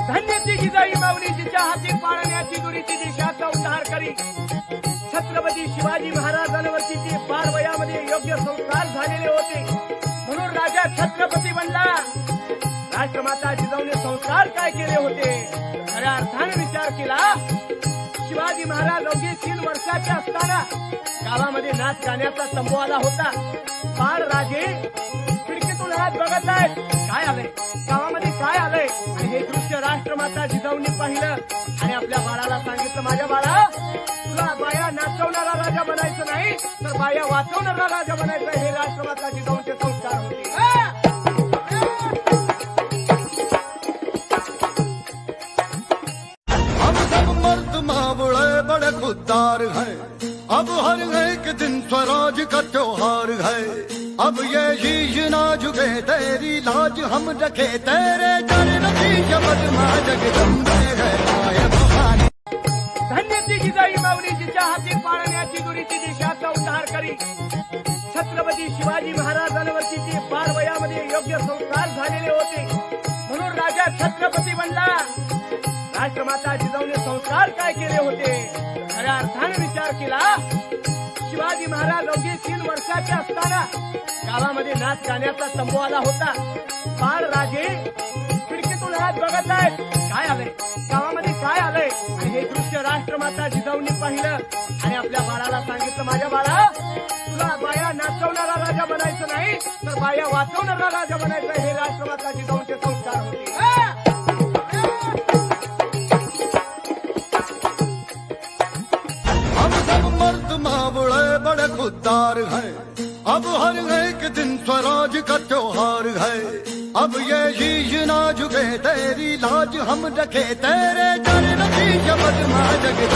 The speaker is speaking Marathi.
धन्य ती जिजाई माऊली जिच्या हाती पाळण्याची दुरीची दिशाचा उद्धार करी. छत्रपती शिवाजी महाराजांवरती ती फार वयामध्ये योग्य संस्कार झालेले होते म्हणून राजा छत्रपती बनला. राष्ट्रमाता जिजाऊने संस्कार काय केले होते खऱ्या अर्थाने विचार केला. शिवाजी महाराज अवघे 3 वर्षाचे असताना गावामध्ये नाच गाण्याचा तंबू आला होता. बाळ राजे खिडकीतून हात बघत आहेत काय आलंय गावामध्ये काय आलंय आणि हे दृश्य राष्ट्रमाता जिजाऊंनी पाहिलं आणि आपल्या बाळाला सांगितलं माझ्या बाळा तुला बाया नाचवणारा राजा बनायचं नाही तर बाया वाचवणारा राजा बनायचं. हे राष्ट्रमाता जिजाऊंचे संस्कार होते. मावड़े बड़े खुददार है, अब हर एक दिन स्वराज का त्योहार है. अब ये शीश ना झुके तेरी लाज हम रखे तेरे चरण की जबदमा जगदम्बे है आए भवानी. धन्य ती जिजाई माऊली जिच्या हाती पाळण्याची दुरीची दिशाचा उद्धार करी. छत्रपती शिवाजी महाराजांवरती ती फार वयामध्ये योग्य संस्कार झालेले होते म्हणून राजा छत्रपती बनला. राष्ट्रमाता जिजाऊने संस्कार काय केले होते खऱ्या अर्थाने विचार केला. शिवाजी महाराज अवघे 3 वर्षाचे असताना गावामध्ये नाच गाण्याचा तंबू आला होता. बाळ राजे खिडकीतून हात बघत आहेत काय आलंय गावामध्ये काय आलंय आणि हे दृश्य राष्ट्रमाता जिजाऊंनी पाहिलं आणि आपल्या बाळाला सांगितलं माझ्या बाळा तुला बाया नाचवणारा राजा बनायचं नाही तर बाया वाचवणारा राजा बनायचं. हे राष्ट्रमाता जिजाऊंचे संस्कार होते. मावड़े बड़े खुददार है, अब हर एक दिन स्वराज का त्योहार है. अब ये शीश ना झुके तेरी लाज हम रखे तेरे चरण की जबदमा जगदम्बे